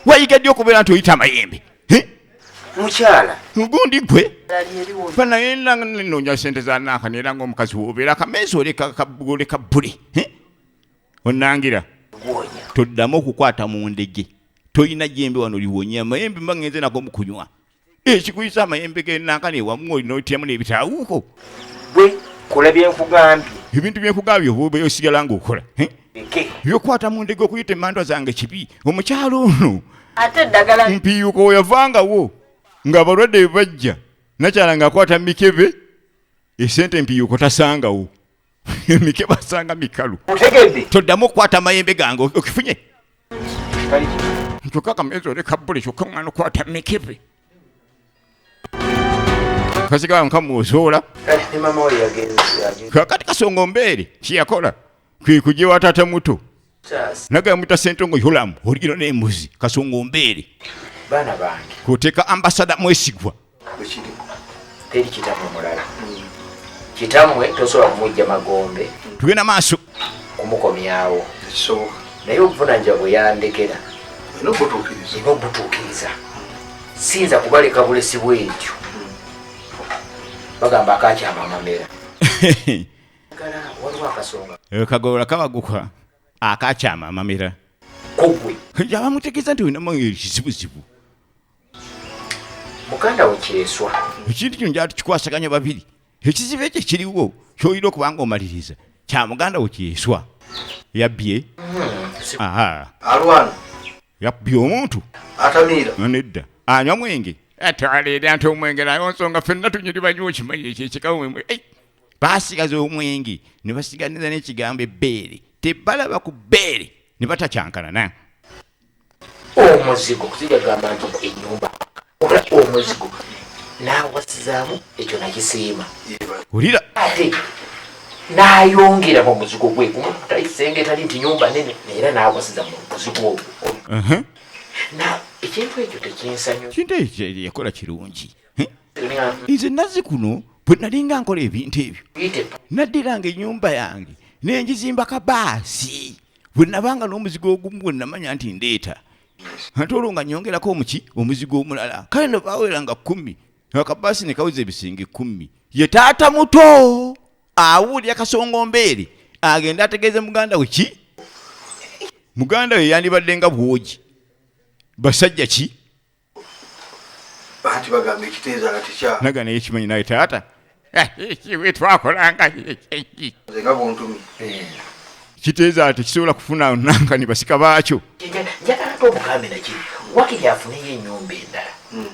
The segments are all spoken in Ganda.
wayigadde okubeera nti oyita amayembe mukyala gundi gwe banayenda nonya sente za naaka neera ng'omukazi wobeera akameezi oleka bbule onnangira toddamu okukwata mu ndege toyina jembe wano liwonya amayembe mba ngenze nako mukunywa ekikuyisa amayembe genaaka newamu olina otyamu n'ebitaawuko bwe kola byenkugambye ebintu byenkugambye oba osigala ng'okola byokwata mu ndege okuyita emmandwa zange kibi omukyalo ono ate eddagala mpiyuko weyavangawo ng'abalwadde bwe bajja nakyala ng'akwata mikebe esente mpiyuko tasangawo mikebe asanga mikalu toddamu okukwata amayembe gange okifunye kyokka akameezi oleka bbule kyokka mwana okwata mikebe kasigaa nkamuozoola kakati kasonga mbeere kiyakola kwe kujja wa taata muto nagaya mwita Sentongo Yolamu oligino n'embuzi kasonga mbeere baana bange koteeka ambasada mwesigwa teri kitamu mulala kitamwe tosobola kumujja magombe tugenda maaso kumukomyawo naye obuvunanyizibwa bwe yandekera ina obutuukiriza siyinza kubaleka bulesi bwetyo bagamba akakyama amamera waliwo akasonga kagolola kabaguka akakyama amamera kugwe abamutegeeza nti olinamu ekizibuzibu muganda we kyeswa ekintu kino njala tukikwasaganya babiri ekizibu ekyo kiriwo kyolina okubanga omaliriza kya muganda we kyeswa yabbye alwana yabbye omuntu atamiira nedda anywa mwenge atwaleera nti omwenge nayo nsonga ffenna tunyiri banywa okimanyi ekyo ekikawemwe baasigaza omwenge ne basiganiza n'ekigambo ebbeere tebalaba ku bbeere ne batakyankalana omuzigo kuzigagamba nti ennyumba omuzigo naawasizaamu ekyo nakisiima olira ate n'ayongera mu muzigo gwe tayisengeta nti nyumba nene era naawasiza mu muzigo ogwo ekintu ekyo tekinsanyu kintu ekyo yakola kirungi nze nazzi kuno bwe nalinga nkola ebintu ebyo naddiranga ennyumba yange nenjizimba kabaasi bwe nabanga n'omuzigo ogumu bwe namanya nti ndeeta ate olwo nga nyongerako omuzigo omulala kale no baweranga 10 akabaasi ne kawuza ebisinga 10 ye taata muto awulira kasongo mbeere agenda ategeeze muganda we ki muganda we yandibadde nga bwogi basajja ki banti bagambe ekiteeza nga tekya naga naye kimanyi naye taata kiwe twakolanga nga bontumi kiteeza tekisobola kufuna nankani basika baakyo njagala te omugambe nakiri wakiri afuneyo ennyumba endala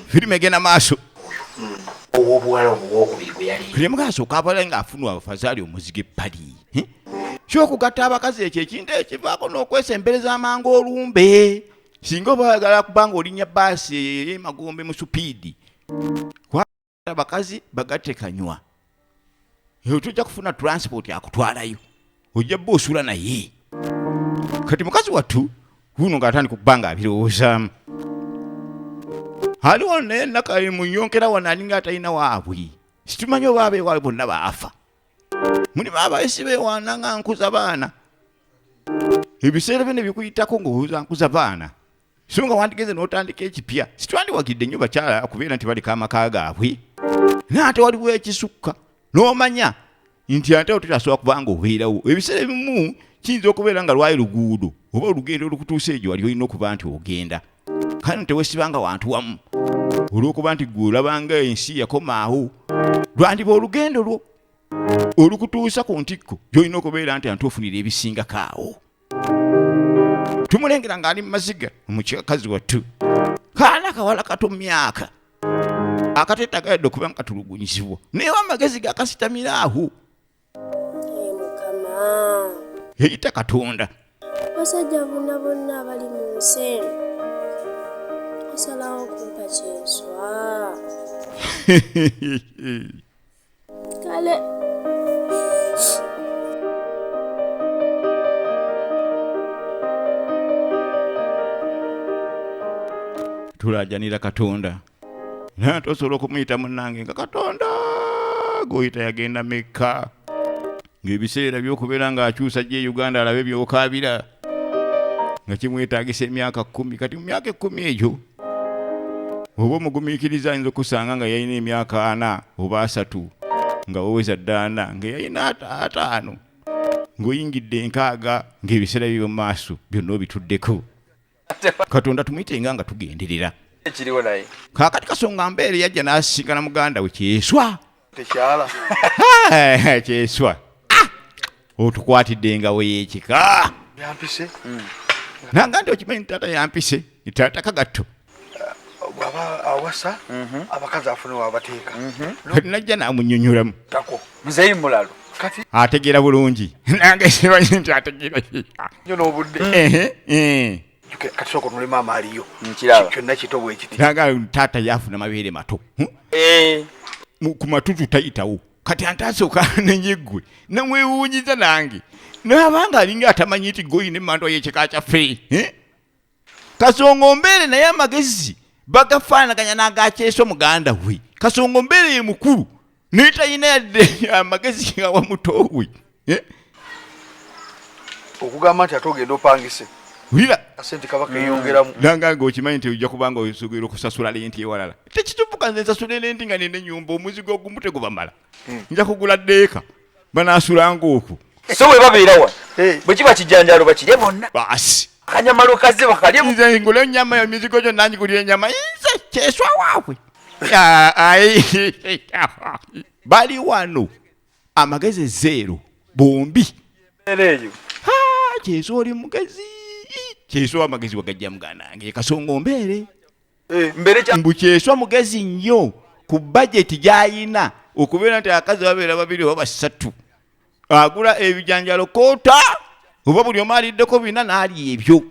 firimu egenda maaso owobuwala omuwokubiri gwe yali kiri mugasooka abala ng'afunwa abafazaali omuzigo ebbali kyokugatta abakazi ekyo ekintu ekivaako n'okwesembereza amangu olumbe singa oba oyagala kubanga olinnya baasi ey'emagombe mu supiidi abakazi bagatte kanywa tujja kufuna transport akutwalayo ojja bba osula naye kati mukazi wattu guno ng'atandika okubbanga abirowoozaamu aliwo naye nakaye munyonkera wano alinga atalina waabwe situmanyi oba abeewaabwe bonna baafa mulimu abayisi beewaana nga nkuza baana ebiseera byo ne bikuyitako ng'owuza nkuza baana so nga wandigeze n'otandika ekipya sitwandiwagidde nnyo bakyala kubeera nti baliko amaka gaabwe naate waliwo ekisukka n'omanya nti ate otutasobola kubanga obeerawo ebiseera ebimu kiyinza okubeera nga lwayi luguudo oba olugendo olukutuusa egyo wali olina okuba nti ogenda kale tewesibanga wantu wamu olw'okuba nti gwe olabanga ensi yakomaawo lwandiba olugendo lwo olukutuusa ku ntikko gy'olina okubeera nti antuofunira ebisingako awo tumulengera ng'ali mu maziga omukyakazi wattu kaana kawala kato myaka akatetagaledde okuba nga katulugunyizibwa naye amagezi gakasitamira awo yeyita katonda basajja bonna bonna abali mu nsi eno osalawo kumpa kyenswa kale tulajanira katonda naye tosobola okumuyita munnange nga katonda goyita yagenda mekka ng'ebiseera by'okubeera ng'akyusa gye Uganda alabe by'okaabira nga kimwetagisa emyaka 10 kati mu myaka 10 egyo oba omugumiikiriza ayinza okusanga nga yalina emyaka 4 oba 3 nga woweza ddana nga yalina 5 ng'oyingidde 6 ng'ebiseera byo mu maaso byonna obituddeko katonda tumuyitenga nga tugenderera ekiriwo naye kaakati Kasonga Mbeere yajja n'asisinkana muganda we Kyeswa tekyala Kyeswa otukwatidde engawo y'ekika yampise nanga nti okimanyi taata yampise taata kagatto bw'aba awasa abakazi afune wabateeka kati najja n'amunnyonnyolamu tako muzeeyi mulalo kati ategeera bulungi nange simanyi nti ategeera nyo n'obudde kati sooka onule maama aliyo nkiraba kyonna kito bwe kiti nanga taata yafuna mabeere mato ku matutu tayitawo kati antasooka nenyeggwe namwewuunyiza nange nabanga alinga atamanyi nti goyina emmandwa y'ekika kyaffe Kasonga Mbeere naye amagezi bagafaanaganya n'agakyeswa muganda we Kasonga Mbeere ye mukulu naye talina yadde amagezi gawa muto we okugamba nti ate ogenda opangise wulira asente kabaka eyongeramu nanga ng'okimanyi nti ojja kubanga osogera okusasula lenti ewalala tekituuka nze nsasula lenti nga nina ennyumba omuzigo ogumu tegubamala nja kugula ddeeka banaasulanga okwo so bwe babeera wa bwe kiba kijjanjalo bakirye bonna baasi akanyamalo kaze bakalye nze ngula ennyama emizigo gyonna ngigulira ennyama nze Kyeswa waabwe bali wano amagezi zeero bombi eyo Kyeswa oli mugezi Kyeswa amagezi wagajja muganda wange Kasonga Mbeere mbere kya mbu Kyeswa mugezi nnyo ku bajeti gy'ayina okubeera nti akazi babeera 2 oba 3 agula ebijanjalo koota oba buli omu aliddeko bina n'ali ebyo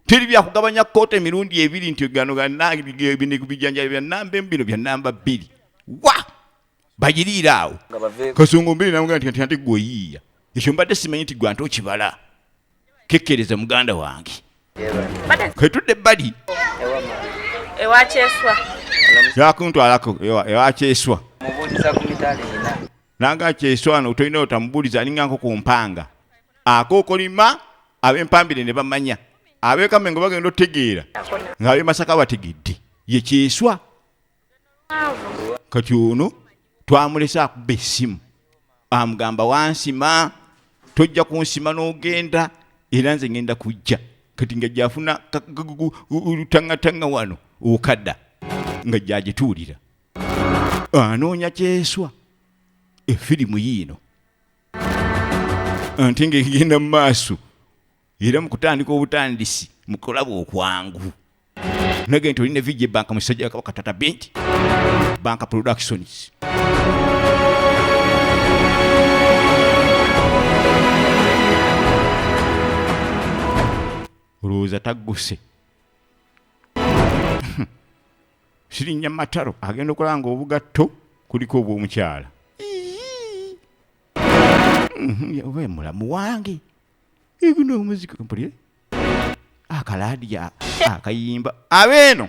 teri byakugabanya koota emirundi 2 nti gano bijanjalo bya namba bino bya namba 2 wa bagiriira awo Kasonga Mbeere namugamba nti ate gweyiiya ekyo mbadde simanyi nti gwe ante okibala kekkereza muganda wange ketudde ebbali ewa Kyeswa yakuntwalako ewa Kyeswa mubuuliza ku mitala ena nanga Kyeswa ano tolina otamubuuliza alinganko ku mpanga akookolima ab'empambire ne bamanya ab'ekamengo bagenda otegeera ng'ab'e Masaka bategedde ye Kyeswa kati ono twamulese akuba essimu amugamba wansima tojja kunsima n'ogenda era nze ngenda kujja kati nga gyafuna olutangatanga wano okadda nga gyagituulira anoonya Kyeswa efirimu yiino ate ng'egenda mu maaso era mu kutandika obutandisi mu kulaba okwangu nage nti olina vijja banka musajja wa Kabaka Tata Binti Banka Productions olowooza tagguse Sirinnya Mataro agenda okulanga obugatto kuliko obw'omukyala oba mulamu wange ebino omuzika mpulire akalaadiya akayimba abeeno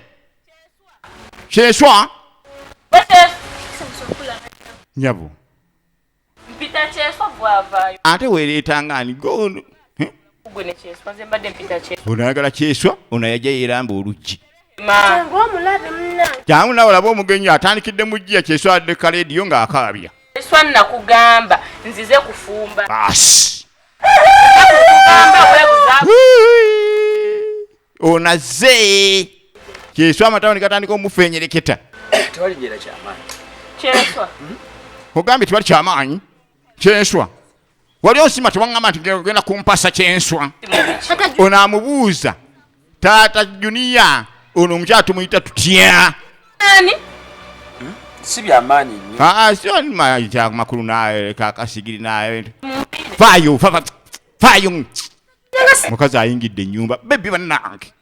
Kyeswa nyabo mpita Kyeswa bwavaayo ate weereetanga ani gono gwe ne Kyeswa nze mbadde mpita Kyeswa onayagala Kyeswa ono yajja yeramba oluggi ng'omulabe munnange kyangu nawe olaba omugenyi atandikidde mu jjiya Kyeswa adde kaleediyo ng'akaabya Kyeswa nakugamba nzize kufumba asi kugamba webuza onaze Kyeswa amatawuni gatandika omufenyereketa tewali byera kyamaanyi Kyeswa ogambye tewali kyamaanyi Kyeswa wali osima tewaŋŋamba nti genda kumpasa Kyeswa ono amubuuza taata Juniya ono omukyala tumuyita tutya ani si byamaanyi nnyo sionima makulu nawe kakasigiri nawe faayo faayo mukazi ayingidde ennyumba bebi bannange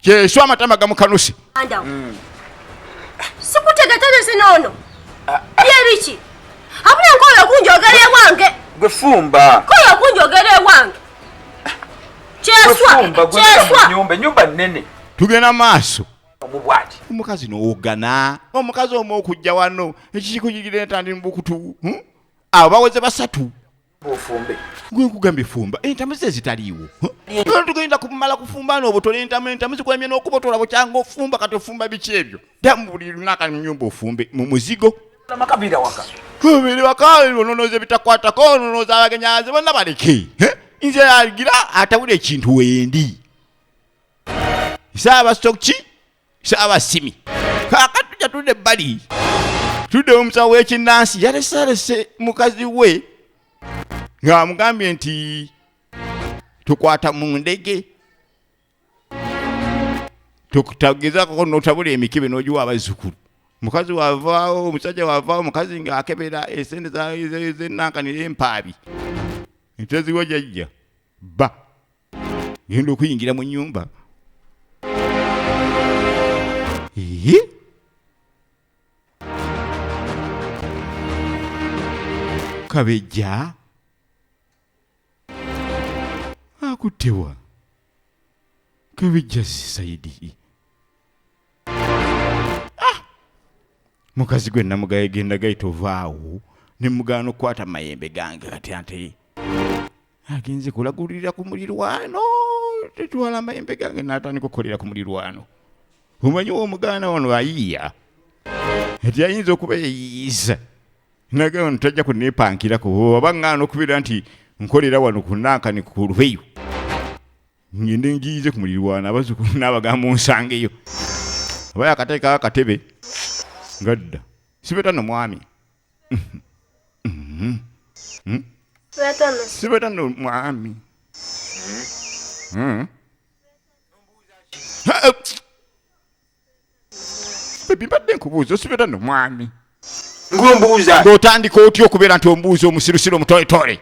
Kyeswa amatama gamukanuse sikutegetereze noono byebiki abula nkola okunjogera ewange gwe fumba kola okunjogera ewange Kyeswa nyumba nnene tugenda maaso omubwati omukazi n'owogana omukazi omu okujja wano ekikikuyigira entandi mubukutu abo baweze 3 Bufumbe. Gwe kugambye fumba entamu ze zitaliiwo tugenda kumala kufumba n'obutola entamu zikwemye n'okubotola bukyanga ofumba kati ofumba biki ebyo ddamu buli lunaku mu nnyumba ofumbe mu muzigo Makabira waka. biri waka ononoza ebitakwatako ononoza abagenyaze bonna baleke nze yagira atawula ekintu wendi saabasitoki saabasimi kaakati tujja tudde ebbali tudde omusawo w'ekinnansi yalesalese mukazi we ng'amugambye nti tukwata mu ndege tukutagezako n'otabula emikibe n'ogiwa abazzukulu mukazi wavaawo omusajja wavaawo mukazi ng'akebera esente z'ennankani empaabi entaziwa jjajja bba genda okuyingira mu nnyumba Kabejja akutewa Kabejja Saidi mukazi gwe namugaye genda gaita ovaawo ne mugano kwata mayembe gange kati ante agenze kulagulira ku mulirwano tetwala mayembe gange n'atandika okukolera ku mulirwano omanyi omugana wano ayiya ati ayinza okuba yeeyiisa nagano ntajja kunepankirako oba ngano okubira nti nkolera wano kunankani ku luveyo ngende ngiyize ku mulirwano abazzukulu n'abagamba onsangeyo aba yakateeka akatebe ngadda sibeta no mwami sibeta no mwami bebi mbadde nkubuuza osibeta no mwami Ngumbuza. ng'otandika otya okubeera nti ombuuza omusirusiru omutoletole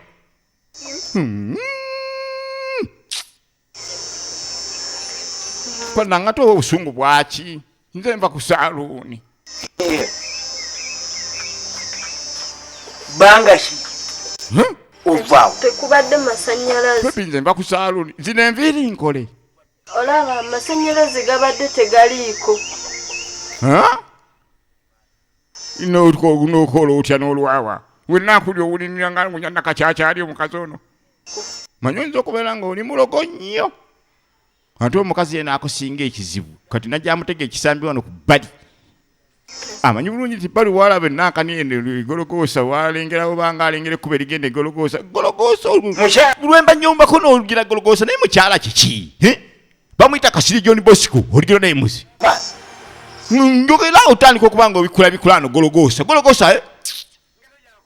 pananga towa obusungu bwaki nze nva ku saaluuni Bangashi. Ovaawo. tekubadde masannyalaze bebi nze nva ku saaluuni zino enviiri nkole olaba amasannyalaze gabadde tegaliiko n'okola otya n'olwawa wennaakuli owulinira nga ngunyana kakyakyali omukazi ono manyi oyinza okubeera ng'oli mulogo nnyo ate omukazi yena akusinga ekizibu kati najja amutega ekisambi wano ku bbali amanyi bulungi nti bbali waalaba ennankani eno egologoosa walengerawo banga alengera ekkuba erigenda egologoosa lwemba nyombako n'olugira gologoosa naye mukyala kiki bamuyita Kasiri John Bosco oligiro naye muzi njogera otandika okuba nga obikula no gologoosa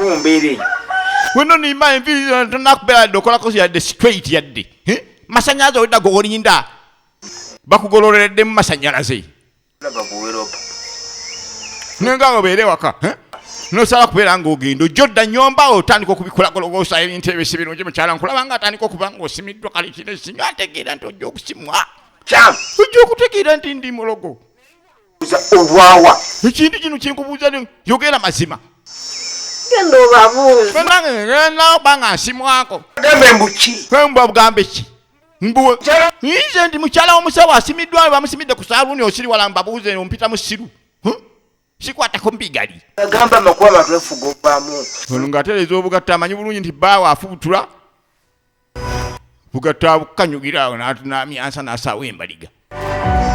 Umbeere. weno nimba enviiri tanakubeera yadde okolako yadde straight yadde masanyalaze olidda golinda bakugololeredde mu masanyalaze Laba kuweropa. nenga obeere waka nosala kubeera ng'ogenda ojjodda nnyomba otandika okubikula gologoosa ebintu ebyo si birungi mukyala nkulaba nga atandika okuba ng'osimiddwa kale kino singa ategeera nti ojja okusimwa Kyam. ojja okutegeera nti ndi mulogo Ovaawa. ekintu kino kyenkubuuza yogera mazima genda obabuuza ngenda oba nga nsimwako Gambe mbuki. mbwa bugambe ki mbuwe nze ndi mukyala w'omusawo asimiddwa bamusimidde ku saaluuni osiri wala mbabuuze ompita mu siru sikwatako mbigali Agamba amakuba abantu efuga ovaamu. ono ng'atereeza obugatta amanyi bulungi nti bbaawe afubutula bugatta bukanyugira awo n'amyansa n'asaawo embaliga